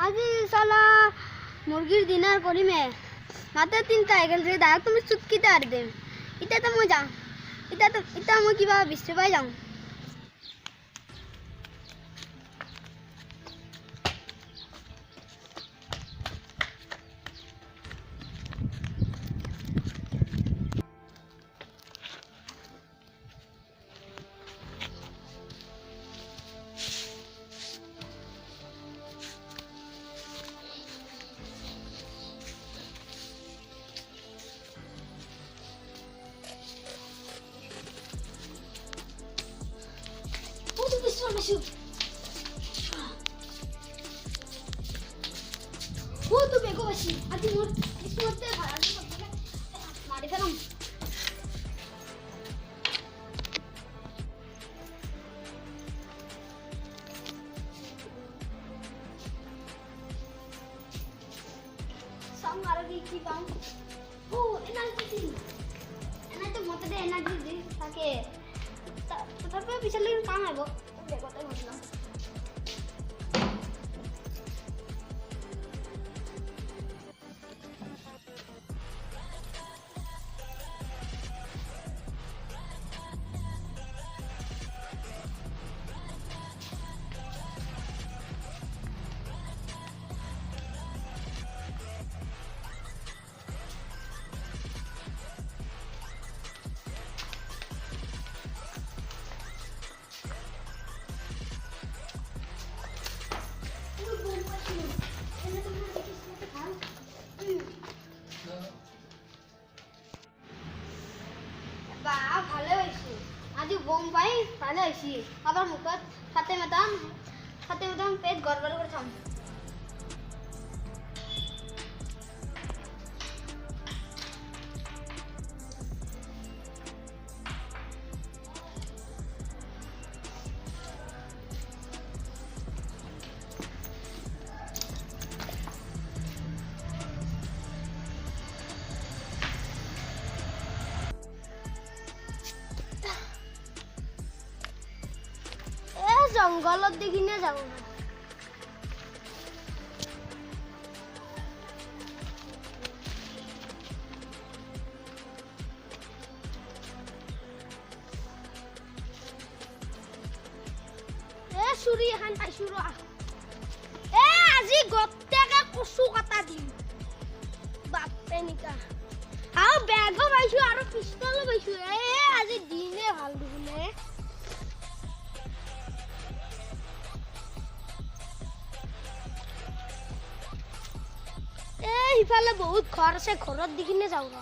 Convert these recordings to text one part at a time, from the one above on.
আজি সালা মুরগির ডিনার করিমে মাত্র 3টা এগেল রে দাও তুমি চুটকিতে আর দেম এটা তো মই যাও এটা মই কিবা বিশ্ব পাই যাও Masuk. Tu bego masih. Adi mur, itu murte bhara di sabne. Mari felam. Sang aragi ki bang. Energy. Energy murte de energy di. Take. Tapi bisa lagi kang hai bo. Begotai mutlam. ভালো হইছে আজি bomb পাই ভালো হইছে আবার মুখত সাথে মতন পেট গড়বড় করে থাম জঙ্গলত দেখিনে যাব না চুরি এখন পাইছো ৰ আজি গত্যাকে কচু কাটা দিম বাপে নিকা আৰু বেগো পাইছো আৰু পিস্তলো পাইছো আজি দিনে ভাল দুগুনে ইফালে বহুত ঘর আছে ঘরত দিকিনে যাও ৰ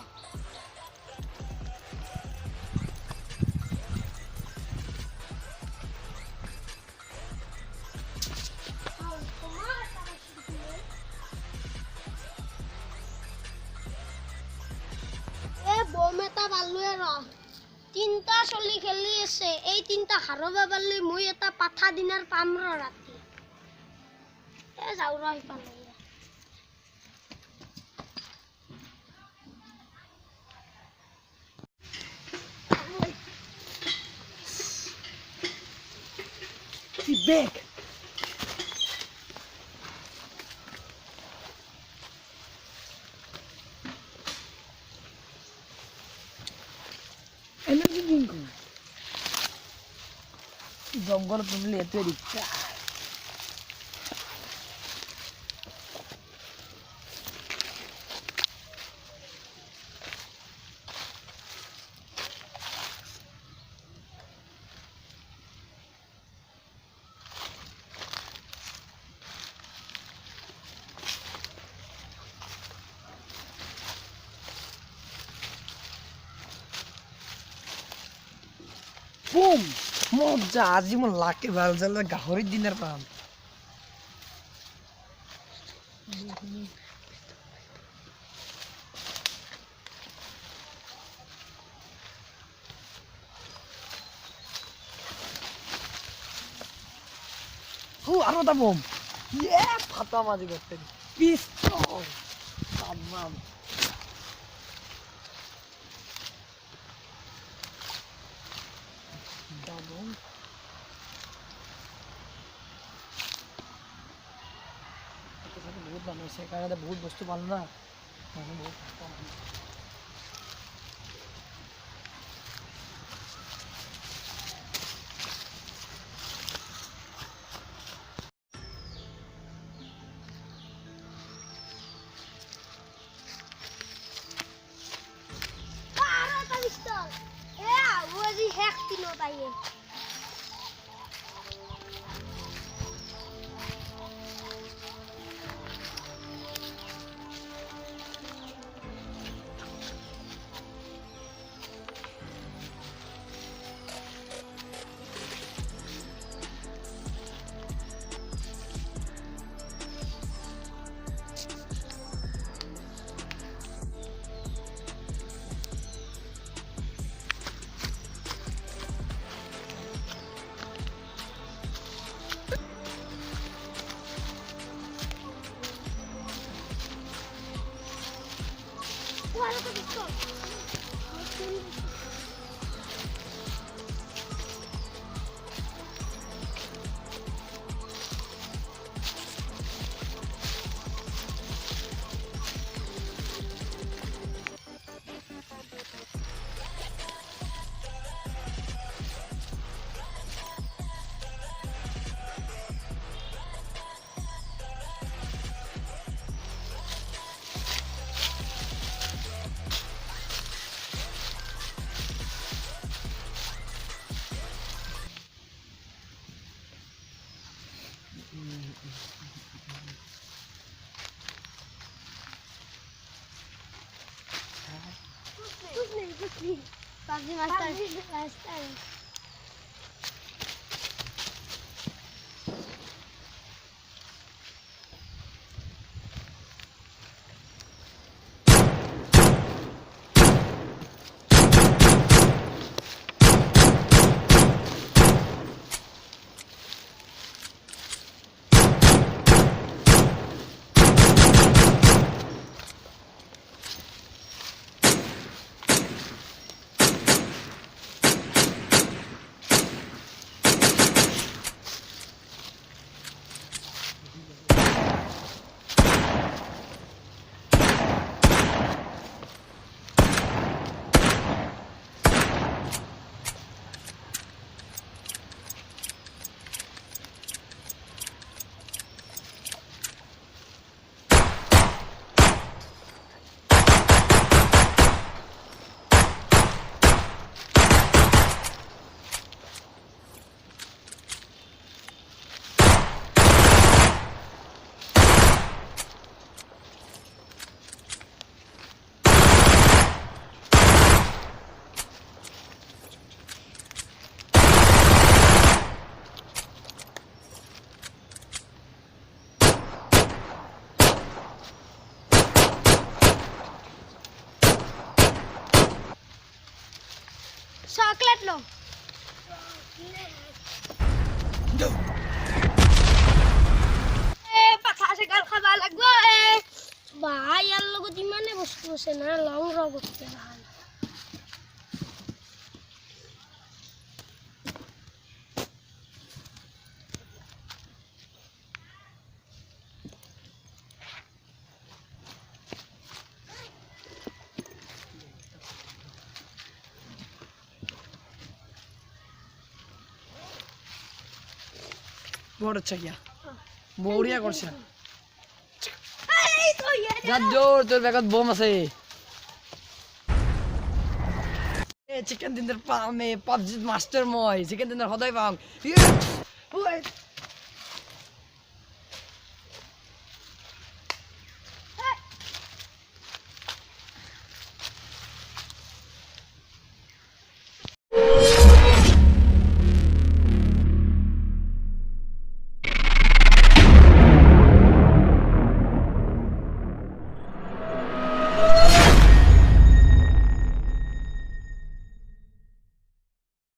বম এটা পালোৱে ৰ 3টা চলি খেলি আছে এই 3টা হাৰব পাৰলি মই এটা পাঠা দিনাৰ পাম ৰ ৰাতি যাও ৰ ইফালে big. Energy drink. Jongol probably itu dikta. Boom! মজা আজি মই লাকে ভাল জালে গাহৰি দিনাৰ পাম আৰু এটা বম ফাটা মাজি গতে পিস্তল তামাম দাবম বহুত মানুহ আছে সেইকাৰণে বহুত বস্তু পালোঁ না মানুহ বহুত কম। আৰু এটা পিষ্টল আজি শেষ দিনত আহি আৰু এটা pistol PUBG Master. Chocolate lo. Patah segal khaba lagbo Bah, yan logo di mana bosku sena long robot jalan. बहुत अच्छा किया बढ़िया करছে যাত জোর তোর ব্যাগত বোম আছে চিকেন ডিনার পামে পাবজি মাস্টার মই চিকেন ডিনার সদায় পাম